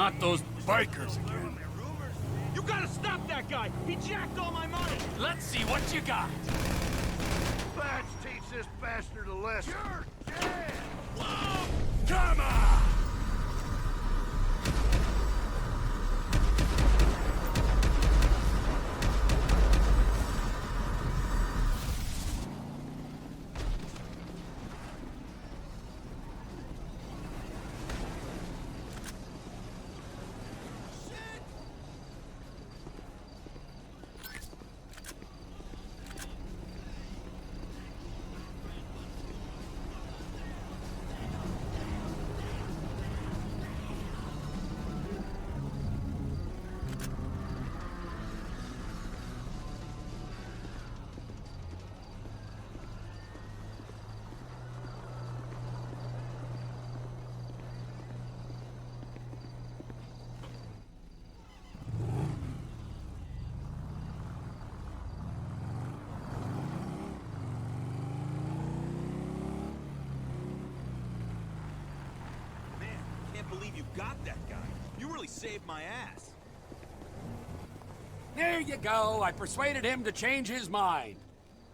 Not those bikers again. You gotta stop that guy! He jacked all my money! Let's see what you got. Let's teach this bastard a lesson. You're dead! Whoa! Come on! Believe you got that guy. You really saved my ass. There you go. I persuaded him to change his mind.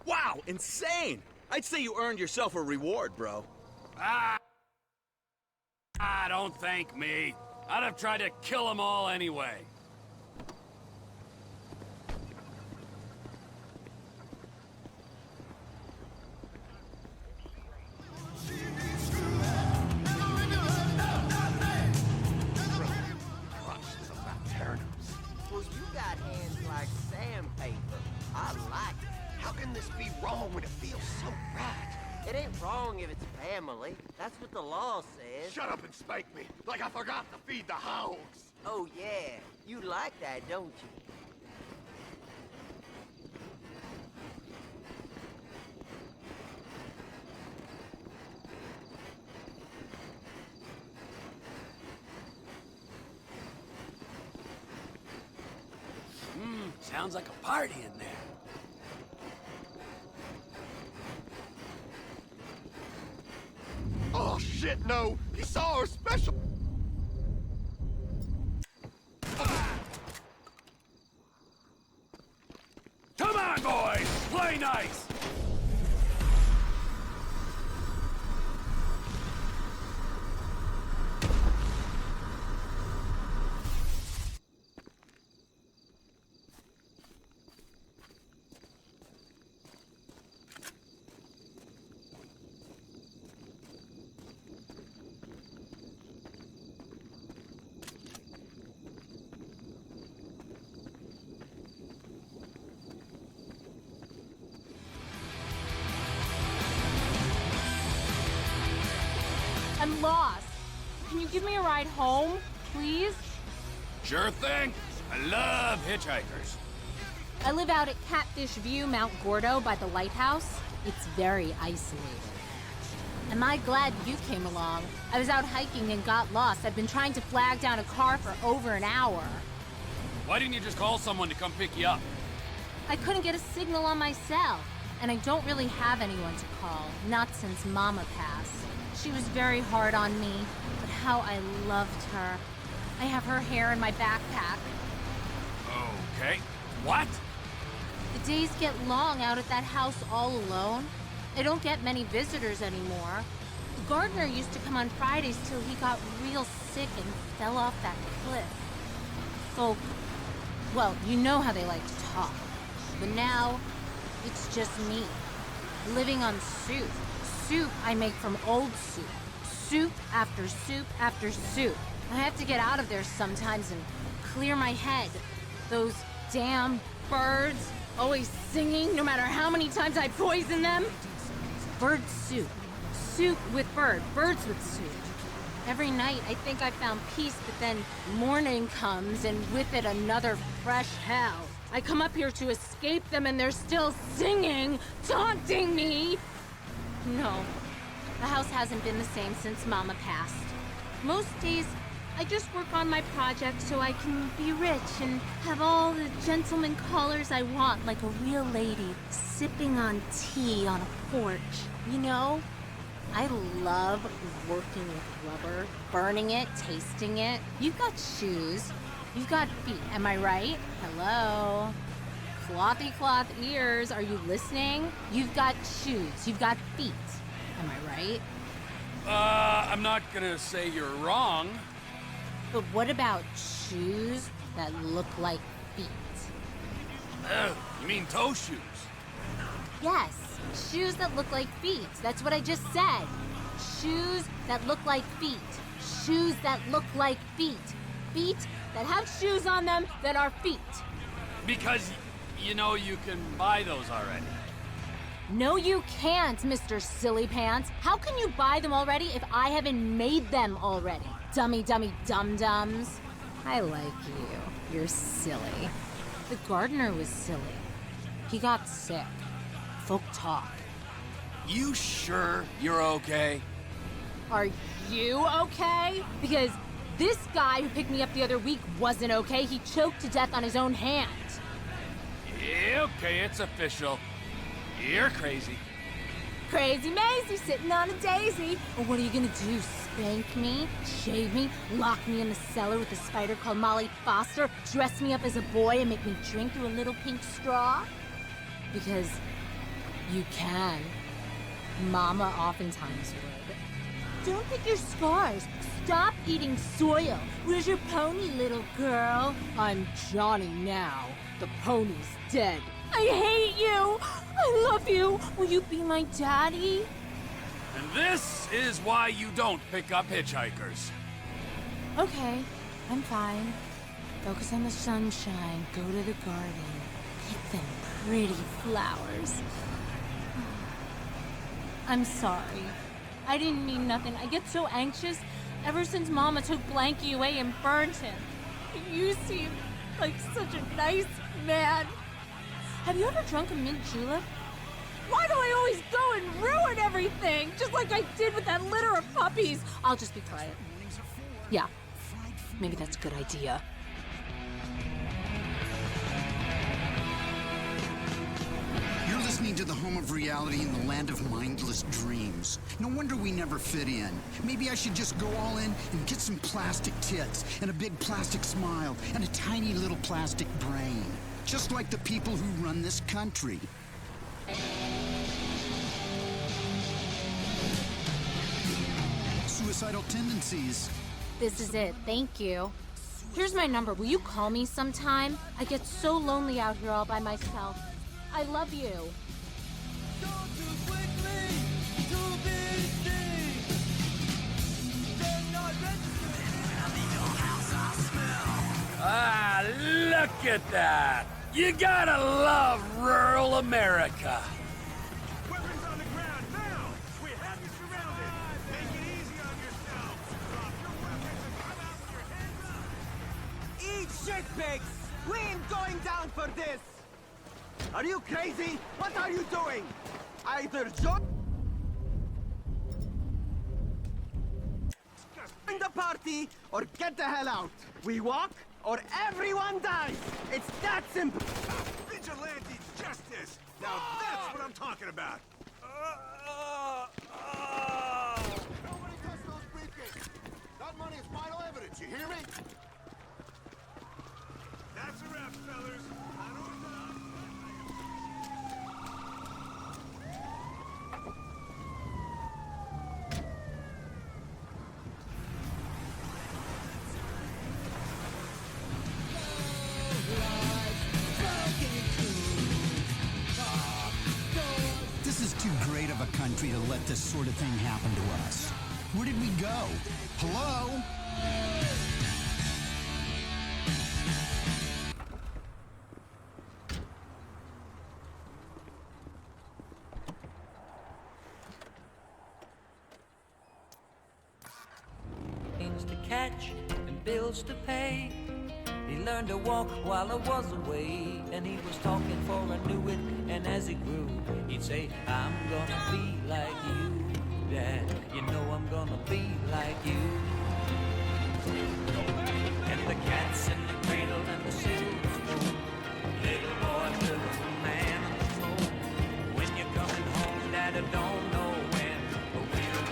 Wow, insane! I'd say you earned yourself a reward, bro. Don't thank me. I'd have tried to kill them all anyway. Well, you got hands like sandpaper. I like it. How can this be wrong when it feels so right? It ain't wrong if it's family. That's what the law says. Shut up and spank me, like I forgot to feed the hogs. Oh, yeah. You like that, don't you? Sounds like a party in there. Oh shit, no! He saw our special. Come on, boys! Play nice! I'm lost. Can you give me a ride home, please? Sure thing. I love hitchhikers. I live out at Catfish View, Mount Gordo, by the lighthouse. It's very isolated. Am I glad you came along? I was out hiking and got lost. I've been trying to flag down a car for over an hour. Why didn't you just call someone to come pick you up? I couldn't get a signal on my cell, and I don't really have anyone to call, not since Mama passed. She was very hard on me, but how I loved her. I have her hair in my backpack. Okay. What? The days get long out at that house all alone. I don't get many visitors anymore. The gardener used to come on Fridays till he got real sick and fell off that cliff. Folk, well, you know how they like to talk. But now, it's just me, living on soup. Soup I make from old soup. Soup after soup after soup. I have to get out of there sometimes and clear my head. Those damn birds, always singing no matter how many times I poison them. Bird soup. Soup with bird. Birds with soup. Every night I think I found peace, but then morning comes and with it another fresh hell. I come up here to escape them and they're still singing, taunting me. No, the house hasn't been the same since Mama passed. Most days, I just work on my project so I can be rich and have all the gentleman callers I want, like a real lady, sipping on tea on a porch, you know? I love working with rubber, burning it, tasting it. You've got shoes. You've got feet. Am I right? Hello? Clothy cloth ears. Are you listening? You've got shoes. You've got feet. Am I right? I'm not gonna say you're wrong. But what about shoes that look like feet? You mean toe shoes? Yes, shoes that look like feet. That's what I just said. Shoes that look like feet. Shoes that look like feet. Feet that have shoes on them that are feet. Because, you know, you can buy those already. No, you can't, Mr. Silly Pants. How can you buy them already if I haven't made them already? Dummy dum-dums. I like you. You're silly. The gardener was silly. He got sick. Folk talk. You sure you're okay? Are you okay? Because this guy who picked me up the other week wasn't okay. He choked to death on his own hand. Yeah, okay, it's official. You're crazy. Crazy Maisie sitting on a daisy. Well, what are you gonna do? Spank me? Shave me? Lock me in the cellar with a spider called Molly Foster? Dress me up as a boy and make me drink through a little pink straw? Because you can. Mama oftentimes would. Don't pick your scars. Stop eating soil. Where's your pony, little girl? I'm Johnny now. The pony's dead. I hate you. I love you. Will you be my daddy? And this is why you don't pick up hitchhikers. Okay, I'm fine. Focus on the sunshine. Go to the garden. Pick them pretty flowers. I'm sorry. I didn't mean nothing. I get so anxious ever since Mama took Blanky away and burned him. You seem like such a nice man. Have you ever drunk a mint julep? Why do I always go and ruin everything? Just like I did with that litter of puppies. I'll just be quiet. Yeah, maybe that's a good idea. You're listening to the home of reality in the land of mindless dreams. No wonder we never fit in. Maybe I should just go all in and get some plastic tits and a big plastic smile and a tiny little plastic brain. Just like the people who run this country. Suicidal tendencies. This is it. Thank you. Here's my number. Will you call me sometime? I get so lonely out here all by myself. I love you. Ah, look at that! You gotta love rural America. Weapons on the ground, now! We have you surrounded! Make it easy on yourselves! Drop your weapons and come out with your hands up! Eat shit, pigs! We ain't going down for this! Are you crazy? What are you doing? Either join the party or get the hell out. We walk or everyone dies. It's that simple. Vigilante justice! Now that's what I'm talking about! Nobody touch those briefcases! That money is vital evidence, you hear me? That's a wrap, fellas. I know it's not. This is too great of a country to let this sort of thing happen to us. Where did we go? Hello? Things to catch and bills to pay. He learned to walk while I was away, and he was talking for I knew it. And as he grew, he'd say, I'm gonna be like you, Dad. You know I'm gonna be like you. And the cat's in the cradle and the silver spoon. Little boy, little man on the moon. When you're coming home, Dad, I don't know when, but we'll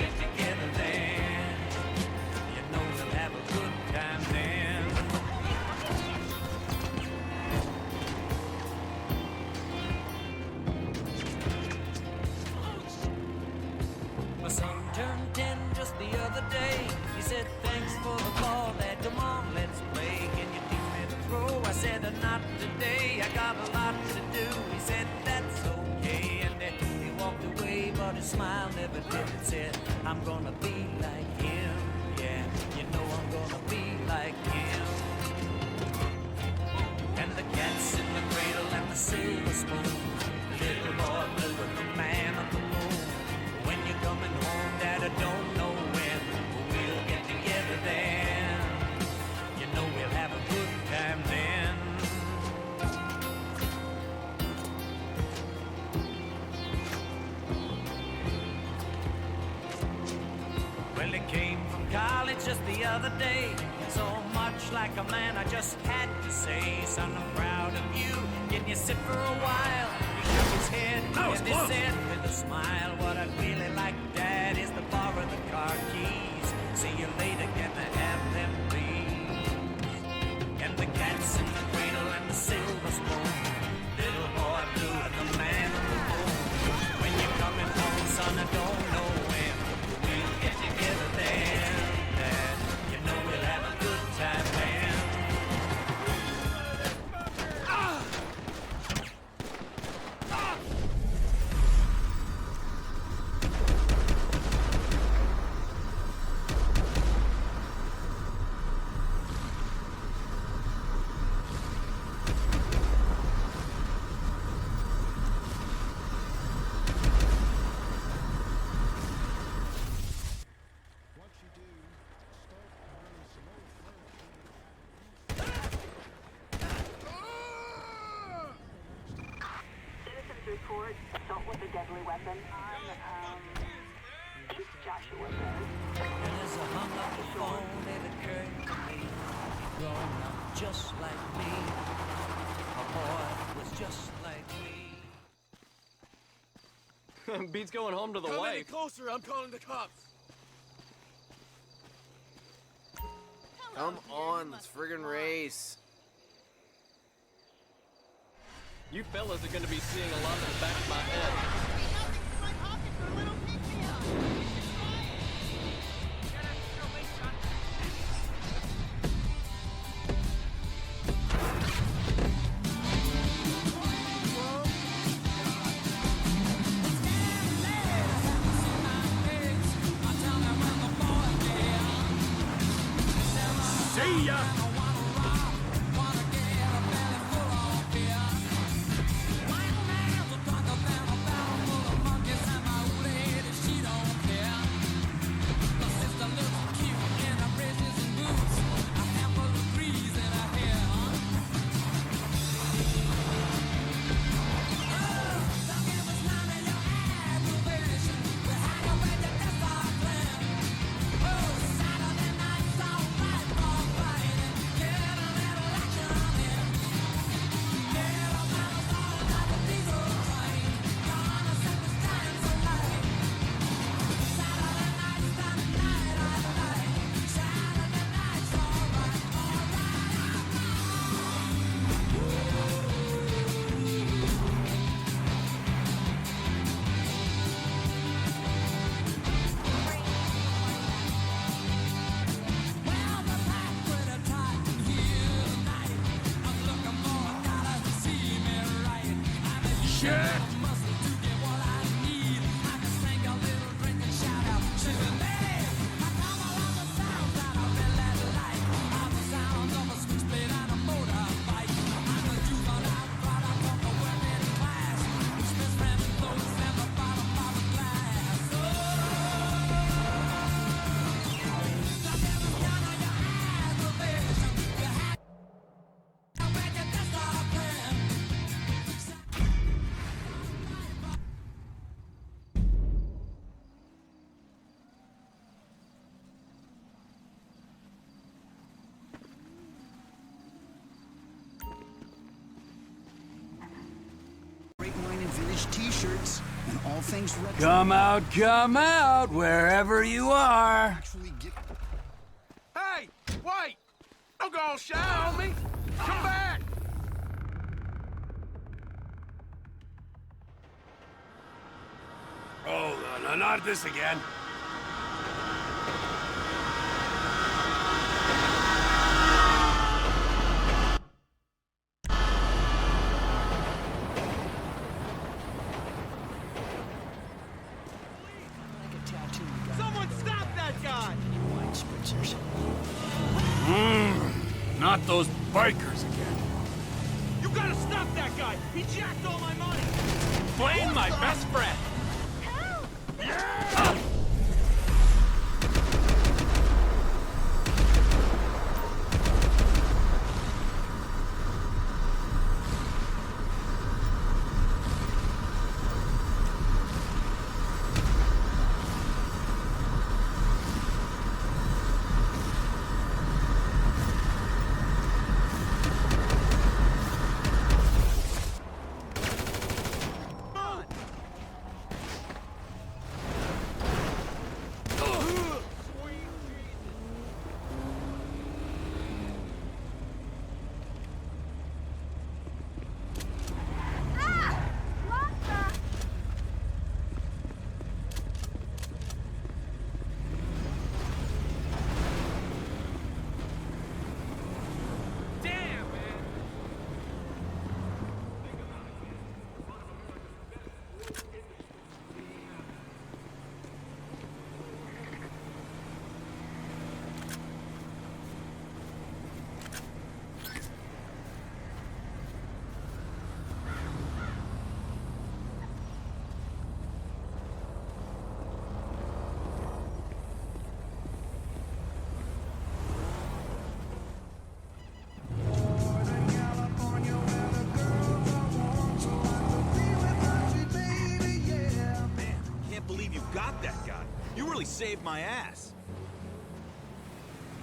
said, thanks for the ball, Dad, come on, let's play. Can you teach me to throw? I said, not today, I got a lot to do. He said, that's okay, and he walked away, but his smile never did. It said, I'm gonna be like him, yeah, you know I'm gonna be like him. And the cat's in the cradle and the silver spoon, little boy blue and the man on the moon. When you're coming home, Dad, I don't know when, but we'll get together then. You know we'll have a good time then. Well, he came from college just the other day. So much like a man, I just had to say, son, I'm proud of you. Can you sit for a while? He shook his head and he said with a smile, what I'd really like, Dad, is to borrow the car keys. See you later, can I have them, please? And the cat's in the cradle and the silver spoon, little boy blue and the man on the moon. When you're coming home, son, I don't know when, we'll get together then, Dad. You know we'll have a good time then. Report assault with a deadly weapon on Joshua Road. And as I hung up the phone, it occurred to me, growing up just like me, a boy was just like me. Beats going home to the Come any wife. closer, I'm calling the cops. Come on, let's friggin' race. You fellas are gonna be seeing a lot of the back of my head. See ya! T-shirts and all things retro. Come out, wherever you are. Actually get... Hey, wait! Don't go all shy on me! Come back! Oh, no, not this again. gangsters. Not those bikers again. You gotta stop that guy! He jacked all my money! Blame my best friend. Saved my ass.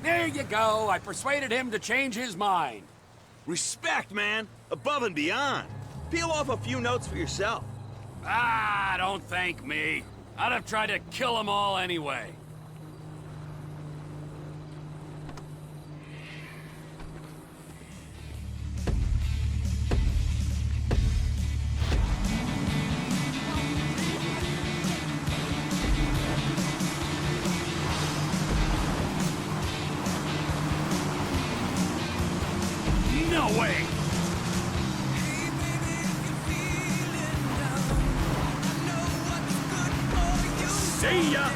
There you go. I persuaded him to change his mind. Respect, man. Above and beyond. Peel off a few notes for yourself. Ah, don't thank me. I'd have tried to kill them all anyway. No way! See ya!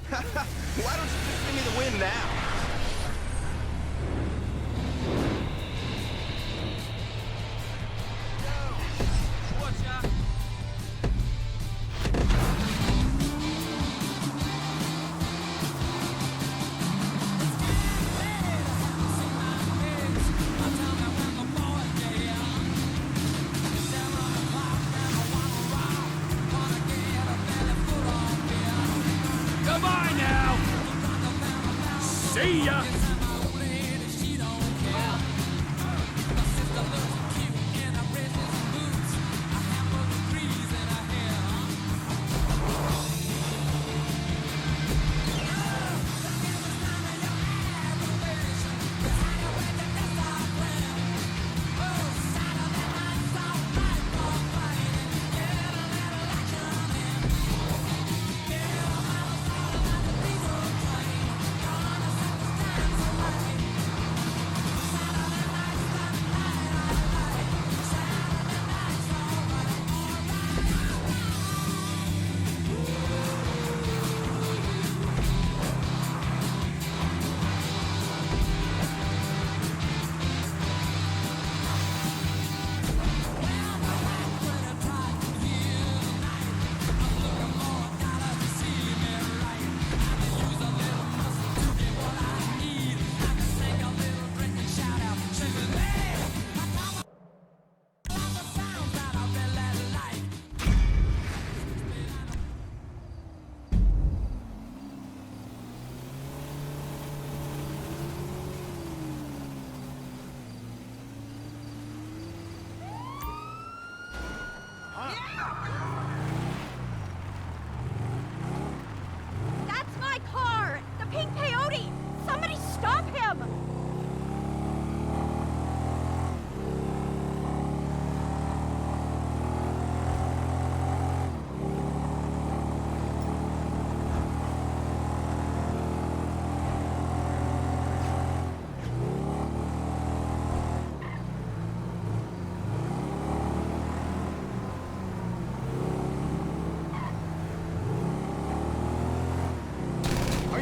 Why don't you just give me the win now? Goodbye now! See ya!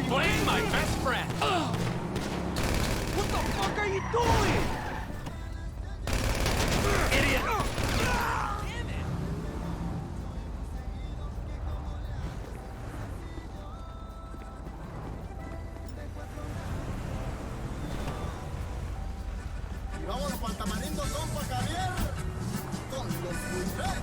Blame my best friend. What the fuck are you doing? Idiot. Vamos para el tamarindo, compa Javier, con los buitres.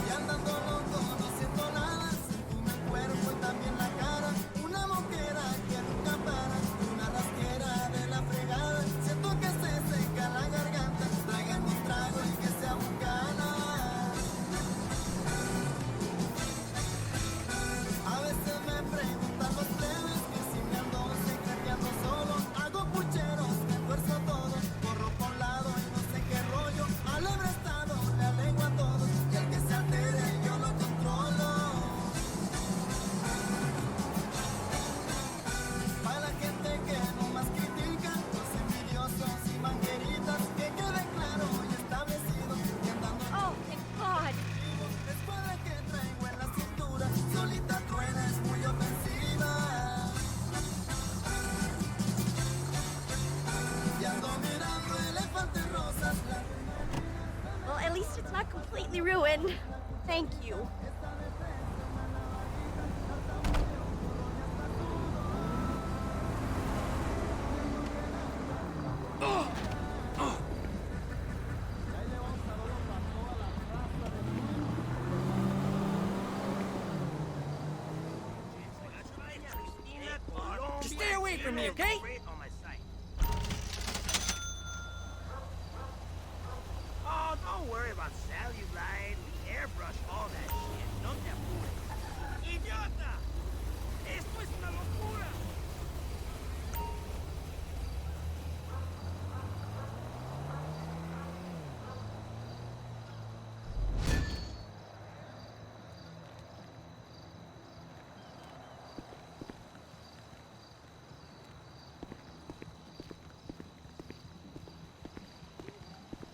Y andando loco, no siento nada, siento mi cuerpo y también la cara. Una moquera que nunca para, una rasquera de la fregada. Siento que se seca la garganta, traigan un trago y que sea bucana. A veces me preguntan los plebes que si me ando secreteando solo. Hago pucheros, me esfuerzo todo, corro por un lado y no sé qué rollo. Alegre estado, le alego a todos, y el que se altere yo lo controlo. Para la gente que no más critica, los envidiosos y mangueritas, que quede claro y establecido que andando Oh, thank God. la escuadra que traigo en la cintura, solita truena, es muy ofensiva. Y ando mirando elefantes rosas, Well, at least it's not completely ruined. Thank you. Just stay away from me, okay? Oh, don't worry about cellulite. We airbrush all that shit. No te apures. ¡Idiota! ¡Esto es una locura!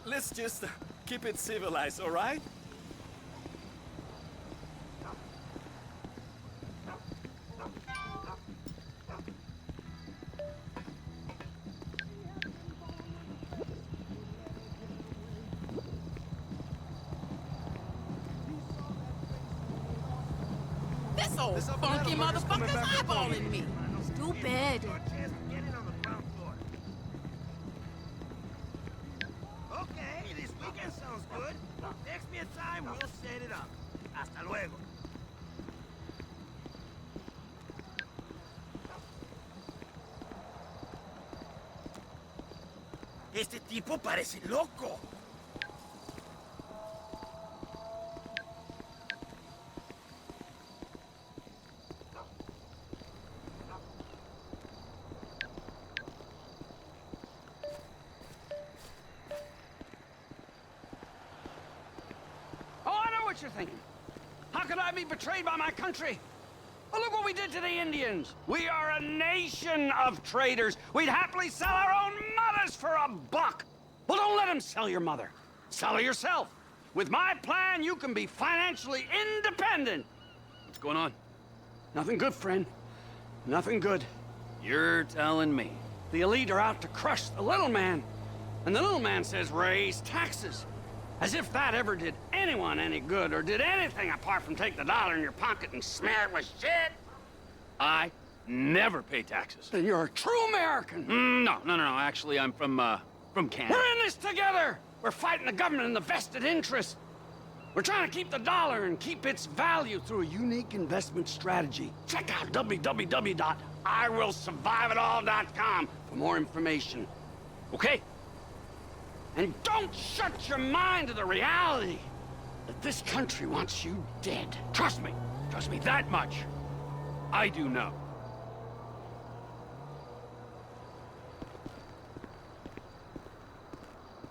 Let's just keep it civilized, all right? This old funky motherfucker's eyeballing me. Stupid. Get in on the ground floor. Okay, this weekend sounds good. Text me a time, we'll set it up. Hasta luego. Este tipo parece loco. Oh, I know what you're thinking. How could I be betrayed by my country? Well, look what we did to the Indians. We are a nation of traitors. We'd happily sell our own mothers for a buck. Well, don't let them sell your mother. Sell her yourself. With my plan, you can be financially independent. What's going on? Nothing good, friend. Nothing good. You're telling me. The elite are out to crush the little man. And the little man says raise taxes. As if that ever did anyone any good or did anything apart from take the dollar in your pocket and smear it with shit. I never pay taxes. Then you're a true American. No. Actually, I'm from Canada. We're in this together. We're fighting the government and the vested interests. We're trying to keep the dollar and keep its value through a unique investment strategy. Check out www.iwillsurviveitall.com for more information. Okay. And don't shut your mind to the reality that this country wants you dead. Trust me that much. I do know.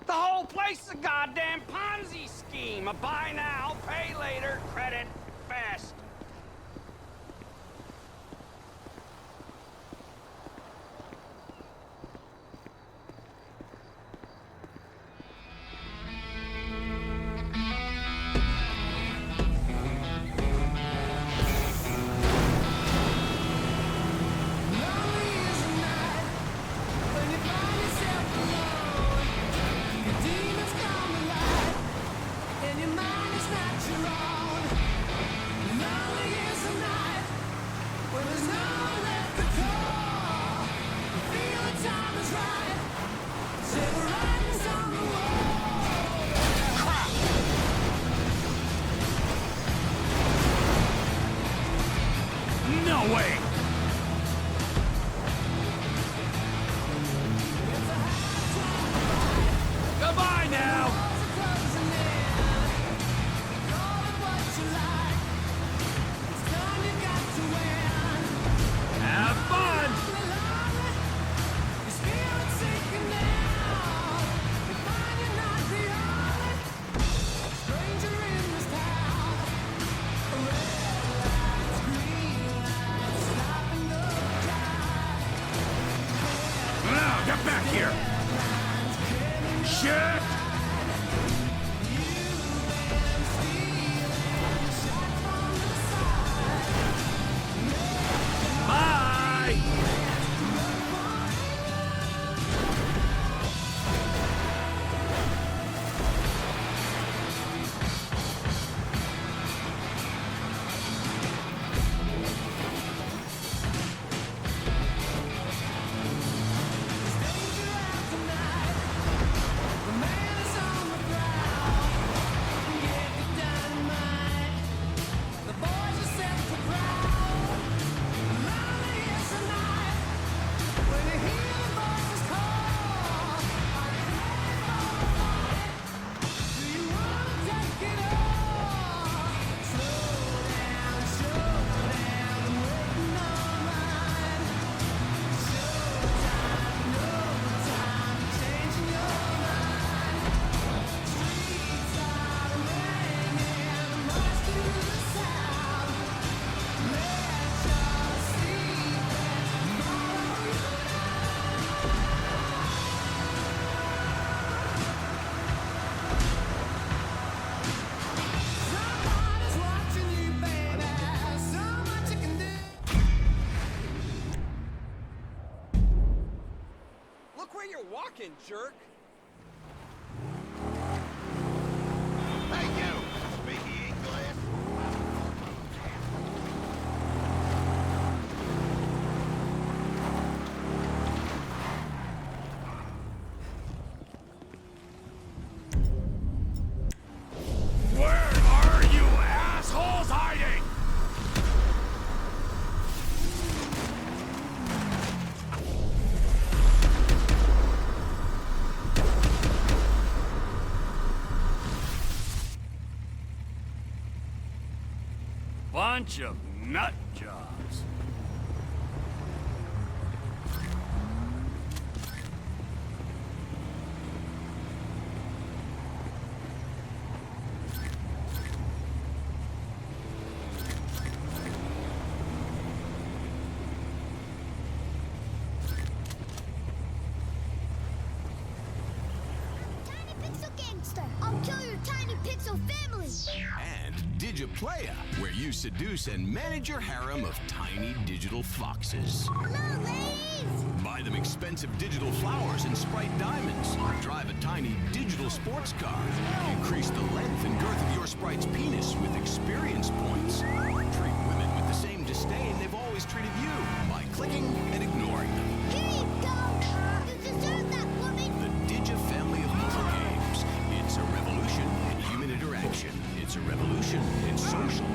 The whole place is a goddamn Ponzi scheme. A buy now, pay later, credit fast. Shit! Bye! Look where you're walking, jerk! Hey, you! Speaking English? Where are you assholes hiding? Bunch of nut jobs. Tiny Pixel Gangster! I'll kill your Tiny Pixel family! And Digiplaya, where you seduce and manage your harem of tiny digital foxes. Hello, ladies! Buy them expensive digital flowers and Sprite diamonds. Drive a tiny digital sports car. Increase the length and girth of your Sprite's penis with experience points. Treat women with the same disdain they've always treated you by clicking and ignoring them. Here you go! You deserve that, woman! The Digi family of mobile games. It's a revolution in human interaction. It's a revolution in social.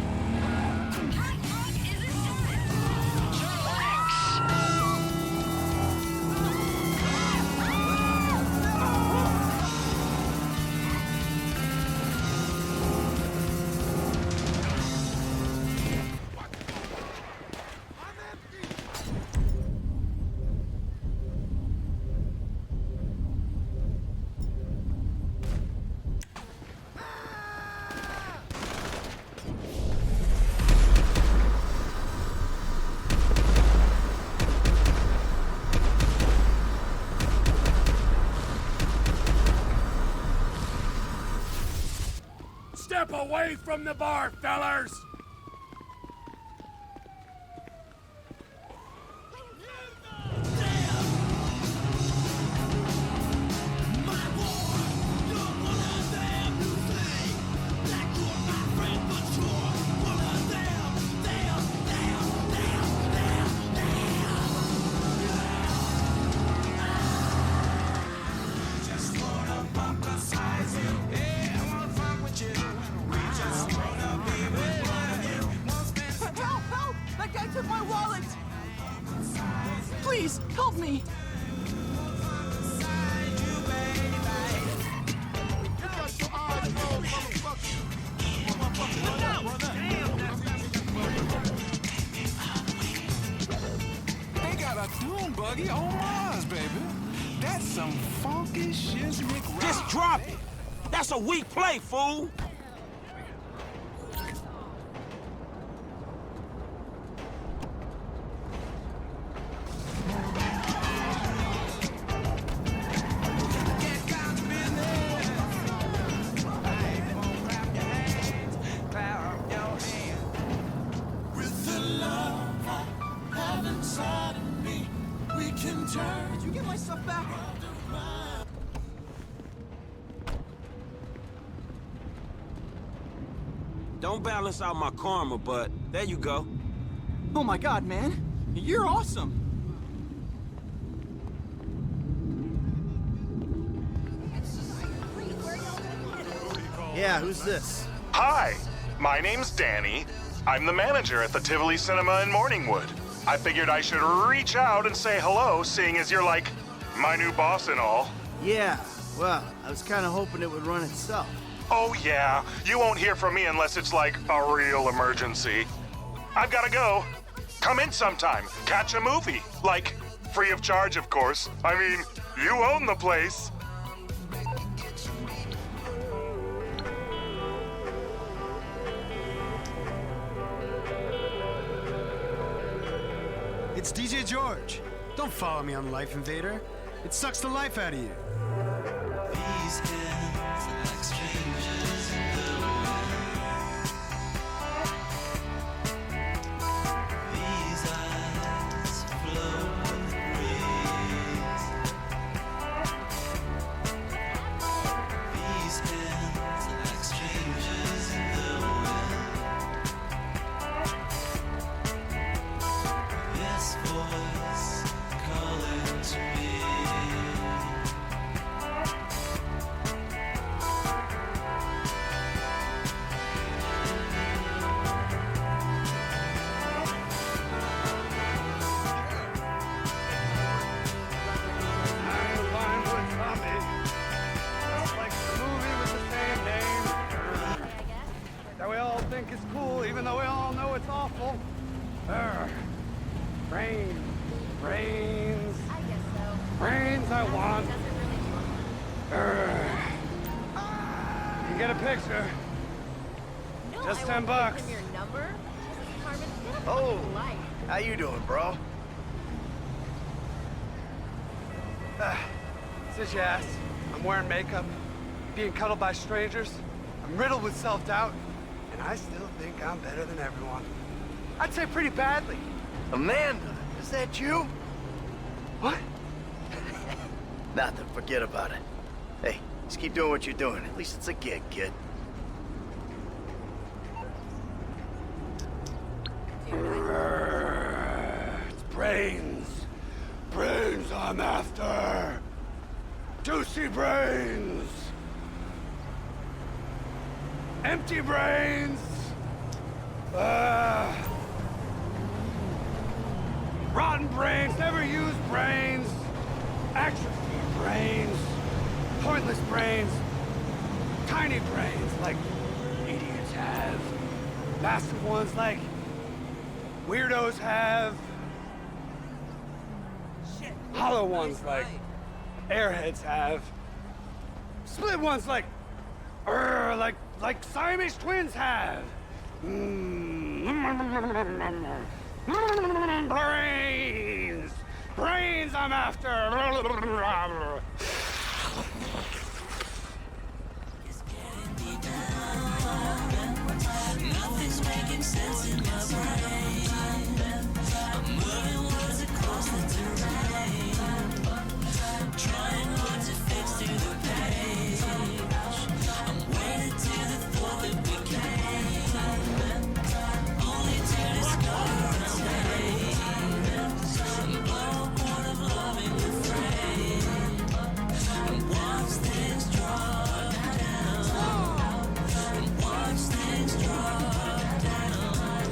Step away from the bar, fellers! Please, help me! They got a dune buggy on Mars, baby. That's some funky shiznick rock. Just drop it! That's a weak play, fool! Get down to Don't balance out my karma, but there you go. Oh my god, man. You're awesome. Yeah, who's this? Hi, my name's Danny. I'm the manager at the Tivoli Cinema in Morningwood. I figured I should reach out and say hello, seeing as you're like my new boss and all. Yeah, well, I was kind of hoping it would run itself. Oh yeah, you won't hear from me unless it's like a real emergency. I've gotta go. Come in sometime, catch a movie. Like, free of charge, of course. I mean, you own the place. It's DJ George. Don't follow me on Life Invader. It sucks the life out of you. These hands are like strangers in the wind. These eyes flow with the breeze. These hands are like strangers in the wind. This voice calling to me. That we all think is cool, even though we all know it's awful. Brains. I guess so. Brains I want. You get a picture. No, Just I $10. won't give them your number. Jesus, Carmen, get a Oh, fucking life. how you doing, bro? Since you asked, I'm wearing makeup, being cuddled by strangers. I'm riddled with self-doubt, and I still think I'm better than everyone. I'd say pretty badly. Amanda, is that you? What? Nothing, forget about it. Hey, just keep doing what you're doing. At least it's a gig, kid. It's brains. Brains I'm after. Juicy brains. Empty brains. Rotten brains, never used brains. Atrophy brains. Pointless brains. Tiny brains like idiots have. Massive ones like weirdos have. Hollow ones like airheads have. Split ones like Siamese twins have. Brains! Brains I'm after! Nothing's making sense in my brain. I'm moving words across the terrain. Trying hard to fix to the page. I'm waiting to the thought that we came. Only to discover a state. Borrow part of loving the frame. And watch things drop down. And watch things drop down.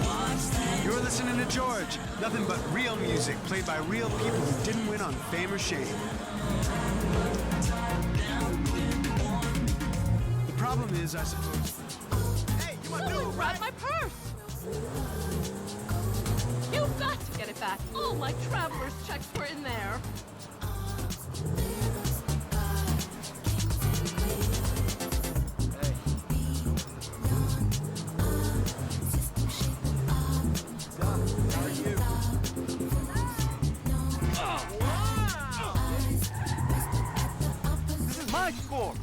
Watch things. You're listening to George. Nothing but real music played by real people who didn't win on Fame or Shame. The problem is, I suppose... Hey, you want to Grab my purse! You've got to get it back. All my traveler's checks were in there. This is my score!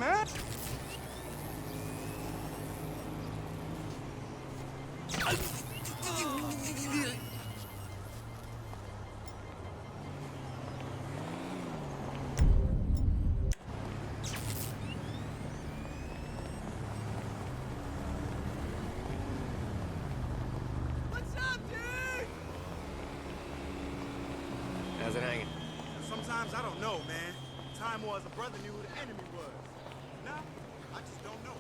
man. What's up, dude? How's it hanging? Sometimes I don't know, man. Time was a brother knew who the enemy was. Now, I just don't know.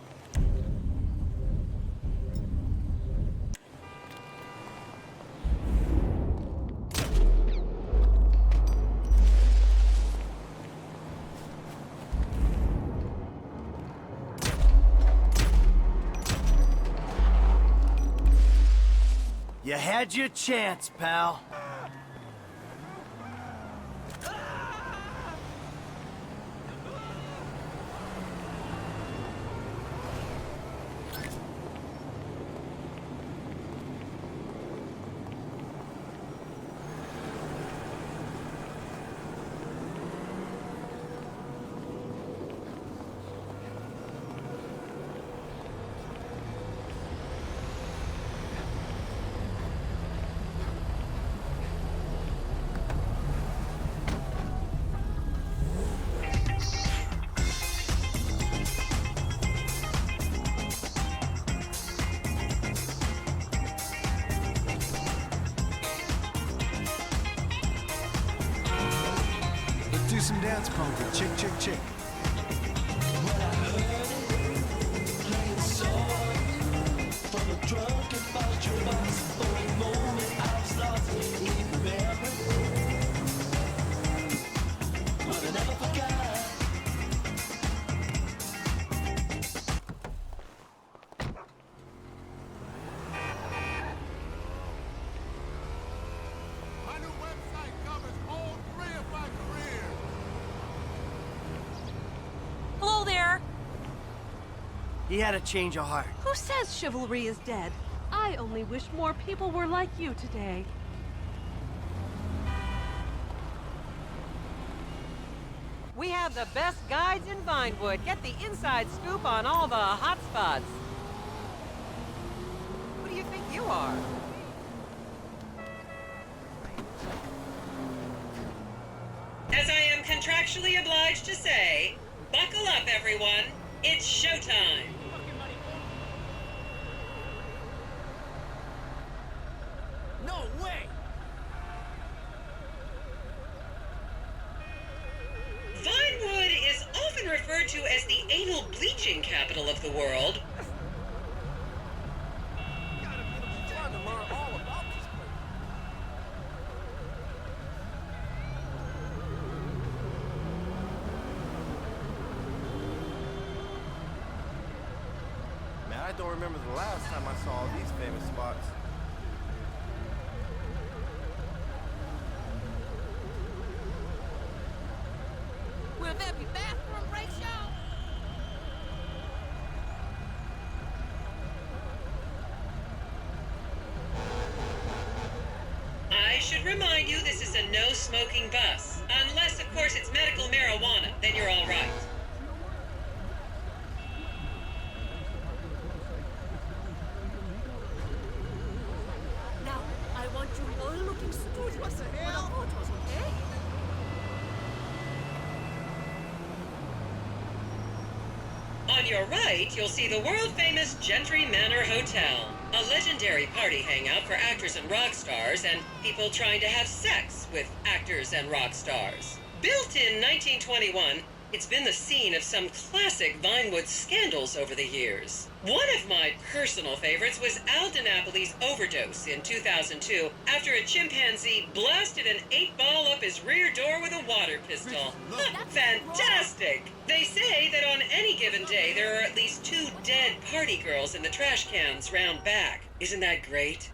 You had your chance, pal. Let's do some dance polka. Chick, chick, chick. My new website covers all 3 of my careers. Hello there. He had a change of heart. Who says chivalry is dead? I only wish more people were like you today. We have the best guides in Vinewood. Get the inside scoop on all the hot spots. Who do you think you are? As I am contractually obliged to say, buckle up, everyone. It's showtime. No way! Vinewood is often referred to as the anal bleaching capital of the world. Trying to learn all about this place. Man, I don't remember the last time I saw all these famous spots. Will there be bathroom breaks, y'all? I should remind you this is a no-smoking bus. Unless, of course, it's medical marijuana, then you're all right. Now, I want you all looking studious for the photos, okay? On your right, you'll see the world-famous Gentry Manor Hotel, a legendary party hangout for actors and rock stars and people trying to have sex with actors and rock stars. Built in 1921, it's been the scene of some classic Vinewood scandals over the years. One of my personal favorites was Al DiNapoli's overdose in 2002 after a chimpanzee blasted an 8-ball up his rear door with a water pistol. Fantastic! They say that on any given day there are at least 2 dead party girls in the trash cans round back. Isn't that great?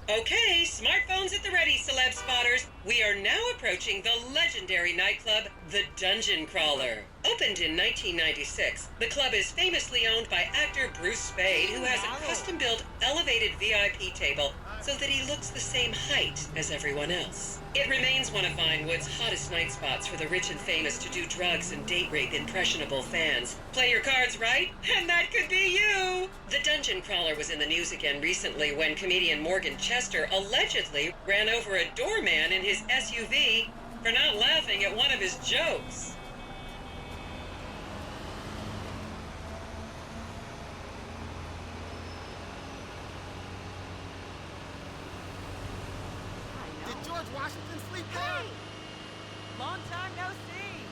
Okay, smartphones at the ready, celeb spotters. We are now approaching the legendary nightclub, the Dungeon Crawler. Opened in 1996, the club is famously owned by actor Bruce Spade, who has a custom-built elevated VIP table so that he looks the same height as everyone else. It remains one of Vinewood's hottest night spots for the rich and famous to do drugs and date rape impressionable fans. Play your cards right, and that could be you! The dungeon crawler was in the news again recently when comedian Morgan Chester allegedly ran over a doorman in his SUV for not laughing at one of his jokes. Did George Washington sleep there? Hey! Long time no see.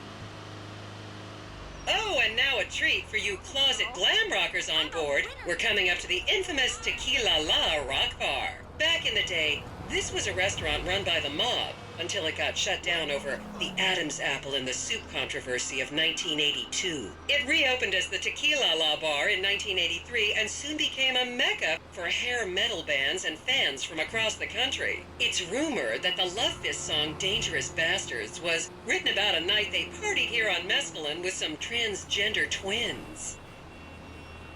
Oh, and now a treat for you closet glam rockers on board. We're coming up to the infamous Tequila La Rock Bar. Back in the day, this was a restaurant run by the mob until it got shut down over the Adam's apple in the soup controversy of 1982. It reopened as the Tequila La Bar in 1983 and soon became a mecca for hair metal bands and fans from across the country. It's rumored that the Love Fist song Dangerous Bastards was written about a night they partied here on Mescaline with some transgender twins.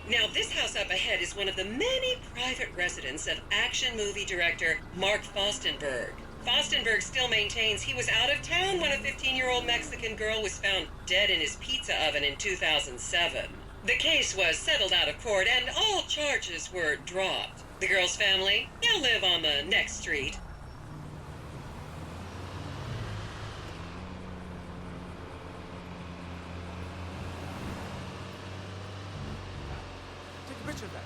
Now, this house up ahead is one of the many private residence of action movie director Mark Fostenberg. Fostenberg still maintains he was out of town when a 15-year-old Mexican girl was found dead in his pizza oven in 2007. The case was settled out of court and all charges were dropped. The girl's family now live on the next street. Take a picture of that.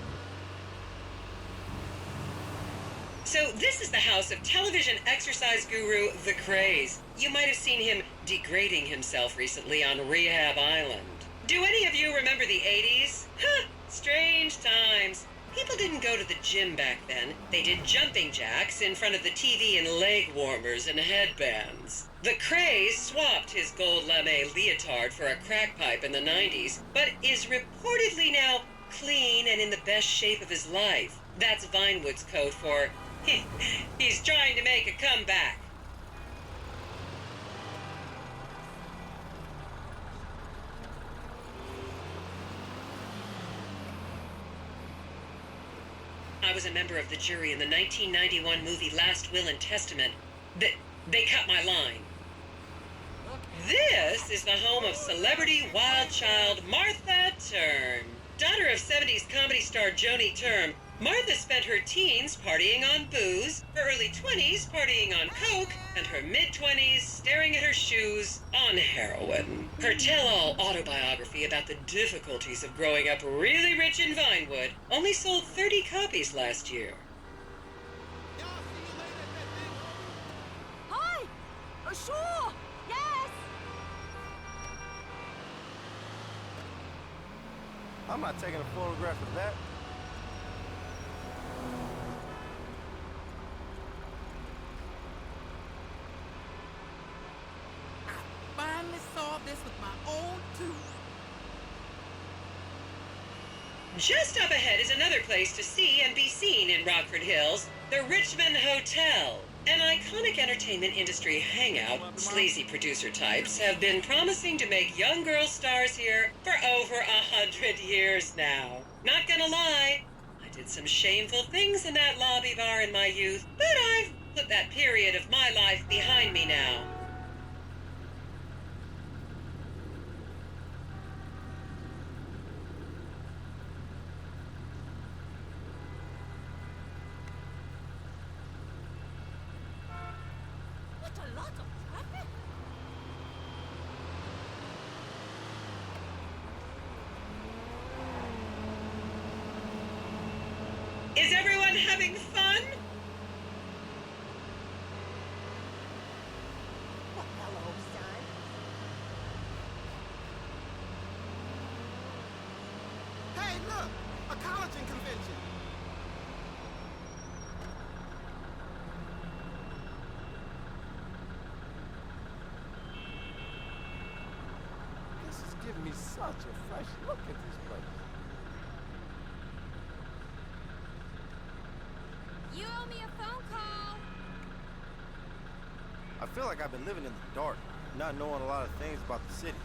So this is the house of television exercise guru The Craze. You might have seen him degrading himself recently on Rehab Island. Do any of you remember the 80s? Huh, strange times. People didn't go to the gym back then. They did jumping jacks in front of the TV and leg warmers and headbands. The Craze swapped his gold lame leotard for a crack pipe in the 90s, but is reportedly now clean and in the best shape of his life. That's Vinewood's code for he's trying to make a comeback. I was a member of the jury in the 1991 movie Last Will and Testament. They cut my line. This is the home of celebrity wild child Martha Term. Daughter of 70s comedy star Joni Term, Martha spent her teens partying on booze, her early 20s partying on coke, and her mid-20s staring at her shoes on heroin. Her tell-all autobiography about the difficulties of growing up really rich in Vinewood only sold 30 copies last year. Hi! Sure! Yes! I'm not taking a photograph of that. Finally solved this with my own tooth. Just up ahead is another place to see and be seen in Rockford Hills, the Richmond Hotel. An iconic entertainment industry hangout, sleazy producer types have been promising to make young girl stars here for over 100 years now. Not gonna lie, I did some shameful things in that lobby bar in my youth, but I've put that period of my life behind me now. What a lot of traffic! Is everyone having fun? Well, hello, son. Hey, look! A collagen convention! This is giving me such a fresh look at this place. You owe me a phone call. I feel like I've been living in the dark, not knowing a lot of things about the city.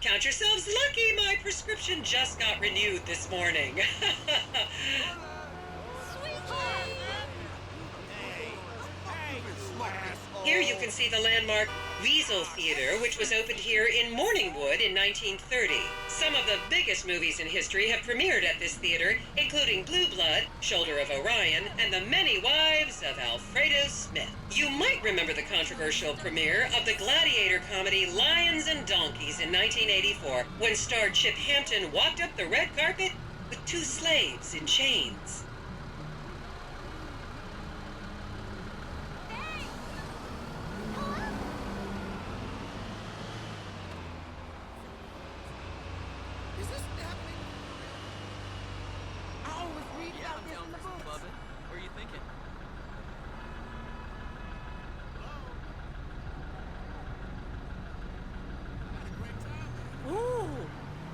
Count yourselves lucky, my prescription just got renewed this morning. Here you can see the landmark Weasel Theater, which was opened here in Morningwood in 1930. Some of the biggest movies in history have premiered at this theater, including Blue Blood, Shoulder of Orion, and The Many Wives of Alfredo Smith. You might remember the controversial premiere of the gladiator comedy Lions and Donkeys in 1984, when star Chip Hampton walked up the red carpet with two slaves in chains. What are you thinking? Ooh,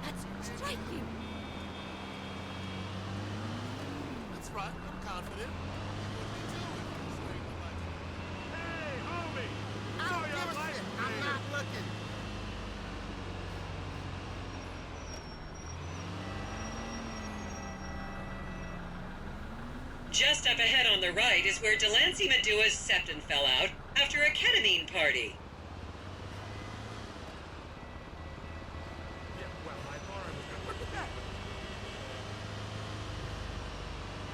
that's striking. That's right, I'm confident. Hey, homie! I'm innocent. I'm not looking. Just up ahead on the right is where Delancey Medua's septon fell out after a ketamine party.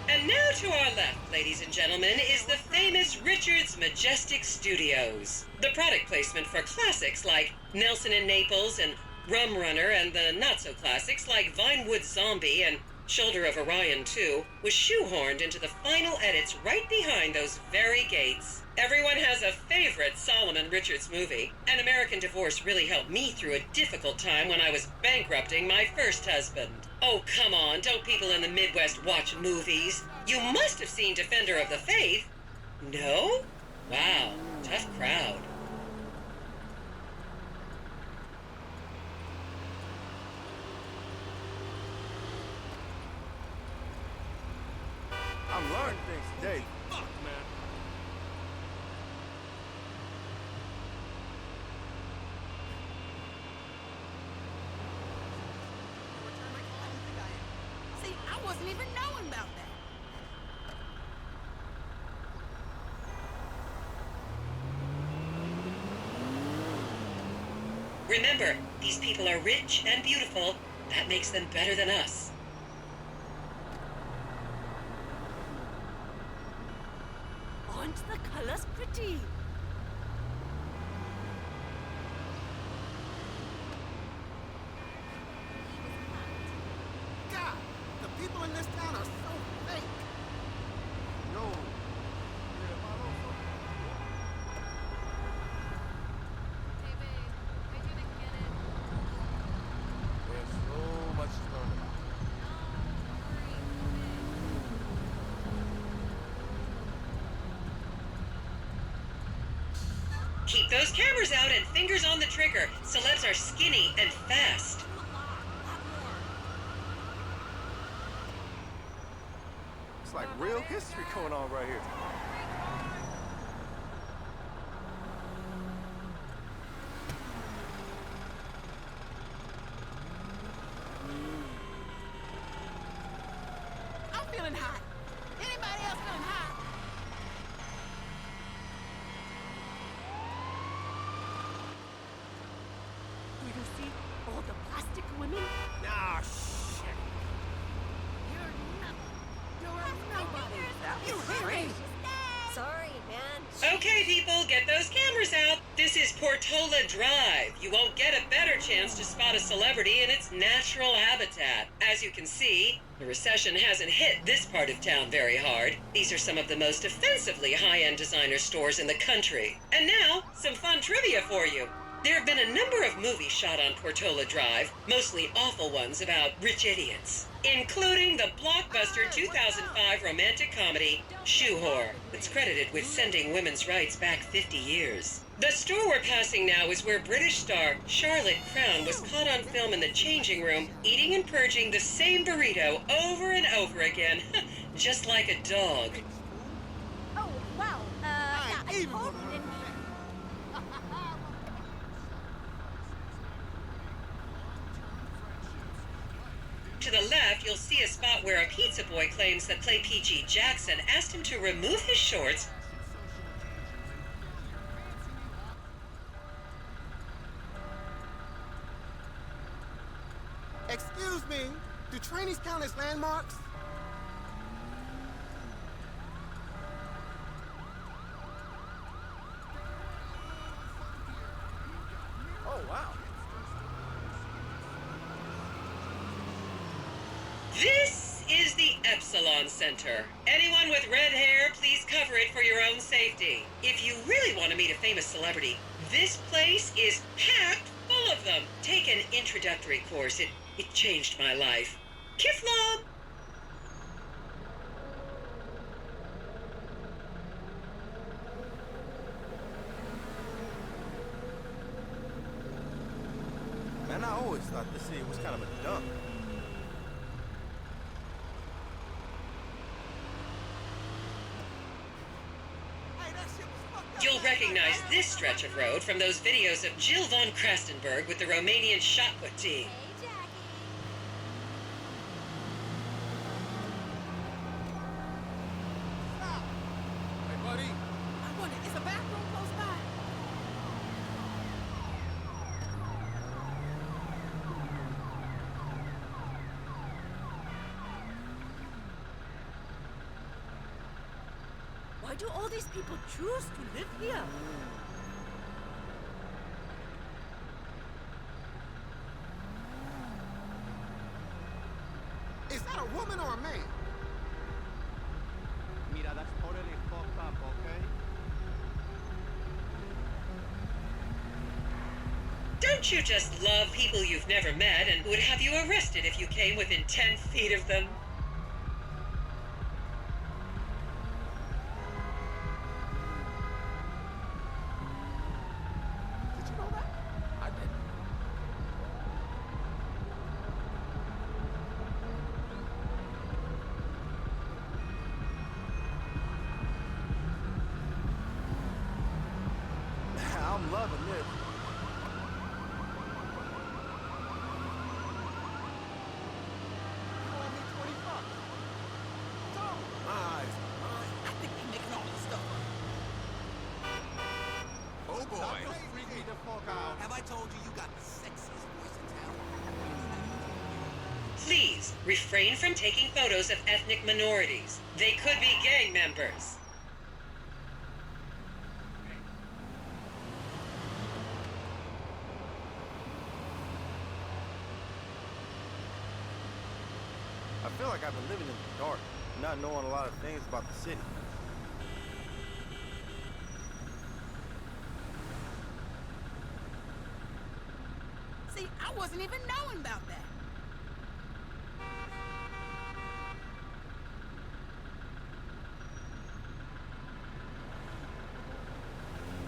And now to our left, ladies and gentlemen, is the famous Richards Majestic Studios. The product placement for classics like Nelson and Naples and Rum Runner, and the not-so-classics like Vinewood Zombie and Shoulder of Orion 2 was shoehorned into the final edits right behind those very gates. Everyone has a favorite Solomon Richards movie. An American Divorce really helped me through a difficult time when I was bankrupting my first husband. Oh, come on, don't people in the Midwest watch movies? You must have seen Defender of the Faith. No? Wow, tough crowd. I'm learning things today. Fuck, man. See, I wasn't even knowing about that. Remember, these people are rich and beautiful. That makes them better than us. Aren't the colors pretty? God, the people in this town are so fake. Yo. There's so much to learn about. Keep those cameras out and fingers on the trigger. Celebs are skinny and fast. It's like real history going on right here. I'm feeling hot. Anybody else feeling hot? Do you see all the plastic women? Nah, shit. You're nobody. You hurry. Sorry, man. Okay, people, get those cameras out. This is Portola Drive. You won't get a better chance to spot a celebrity in its natural habitat. As you can see, the recession hasn't hit this part of town very hard. These are some of the most offensively high-end designer stores in the country. And now, some fun trivia for you. There have been a number of movies shot on Portola Drive, mostly awful ones about rich idiots, including the blockbuster 2005 romantic comedy, Shoe Whore, that's credited with sending women's rights back 50 years. The store we're passing now is where British star Charlotte Crown was caught on film in the changing room, eating and purging the same burrito over and over again, just like a dog. Oh, wow. Yeah, I totally didn't To the left, you'll see a spot where a pizza boy claims that Clay P.G. Jackson asked him to remove his shorts. Excuse me, do trainees count as landmarks? Oh, wow. This is the Epsilon Center. Anyone with red hair, please cover it for your own safety. If you really want to meet a famous celebrity, this place is packed full of them. Take an introductory course. It changed my life. Kiflam! Man, I always thought this city was kind of a dump. You'll recognize this stretch of road from those videos of Jill von Krastenberg with the Romanian shot put team. Hey, buddy. I wonder, is a bathroom close by? Why do all these people choose to live here? Is that a woman or a man? Mira, that's totally fucked up, okay? Don't you just love people you've never met and would have you arrested if you came within 10 feet of them? Did you know that? I didn't. I'm loving this. You owe me 20 bucks. Don't. Eyes. I think they're making all this stuff up. Oh, boy. Freak me the fuck out. Have I told you got the sexiest voice in town? Please refrain from taking photos of ethnic minorities. They could be gang members. I feel like I've been living in the dark, not knowing a lot of things about the city. See, I wasn't even knowing about that.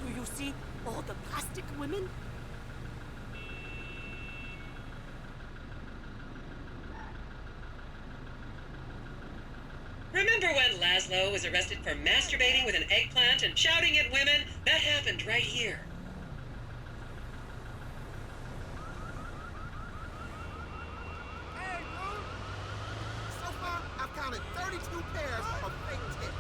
Do you see all the plastic women? Remember when Laszlo was arrested for masturbating with an eggplant and shouting at women? That happened right here. Hey, dude. So far, I've counted 32 pairs of fake tits.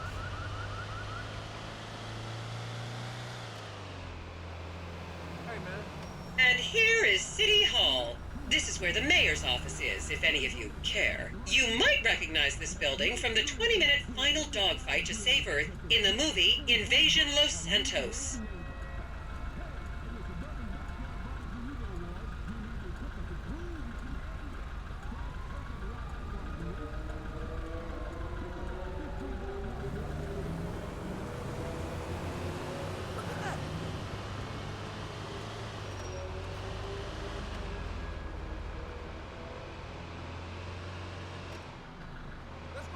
Hey, man. And here is City Hall. This is where the mayor's office is, if any of you care. You might recognize this building from the 20-minute final dogfight to save Earth in the movie Invasion Los Santos.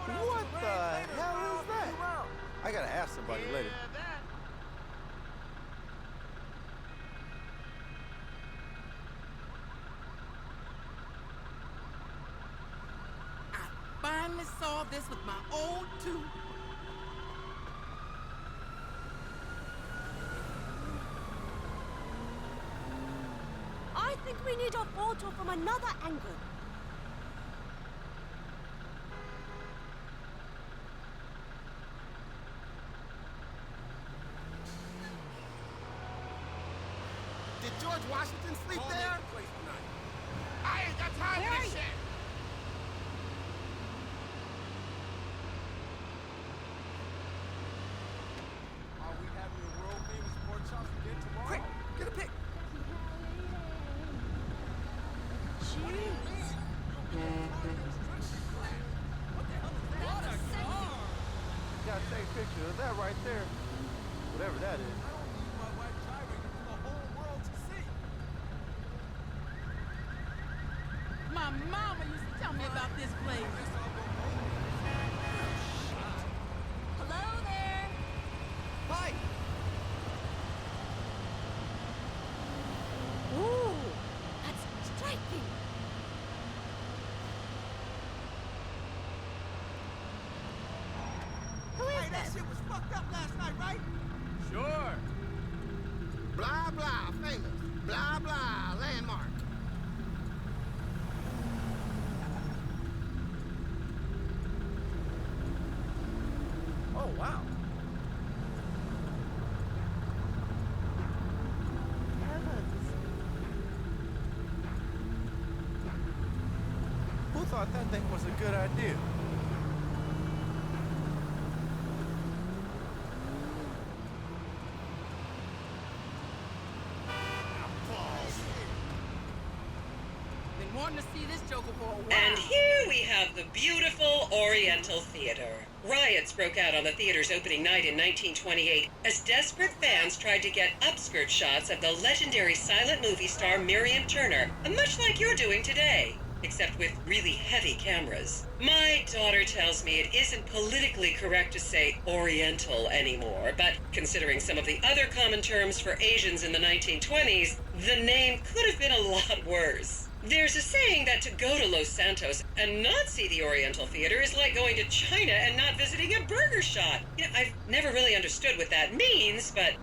What the hell is that? I gotta ask somebody later. I finally saw this with my own two. I think we need a photo from another angle. George Washington sleep there? I ain't got time for this shit. Are we having a world famous pork chops again tomorrow? Quick, get a pic. Gotta take a picture of that right there. Whatever that is. I don't need my wife driving for the whole world to see. My mama used to tell me about this place. Hello there. Hi. Ooh, that's striking. Who is that shit was fucked up last night, right? Sure. Blah, blah, famous. Blah, blah, landmark. Oh, wow. Who thought that thing was a good idea? Been wanting to see this Joker for a while. And here we have the beautiful Oriental Theater. Riots broke out on the theater's opening night in 1928 as desperate fans tried to get upskirt shots of the legendary silent movie star Miriam Turner, much like you're doing today, except with really heavy cameras. My daughter tells me it isn't politically correct to say Oriental anymore, but considering some of the other common terms for Asians in the 1920s, the name could have been a lot worse. There's a saying that to go to Los Santos and not see the Oriental Theater is like going to China and not visiting a burger shop. You know, I've never really understood what that means, but...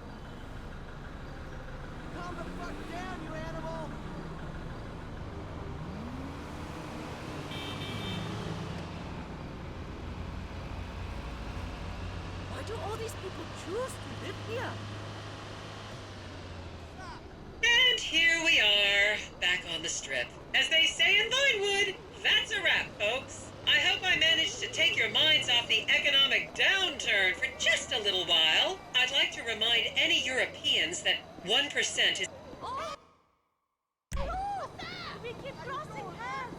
Calm the fuck down, you animal! Why do all these people choose to live here? And here we are, back on the strip. As they say in Vinewood, that's a wrap, folks. I hope I managed to take your minds off the economic downturn for just a little while. I'd like to remind any Europeans that 1% is... We keep crossing paths.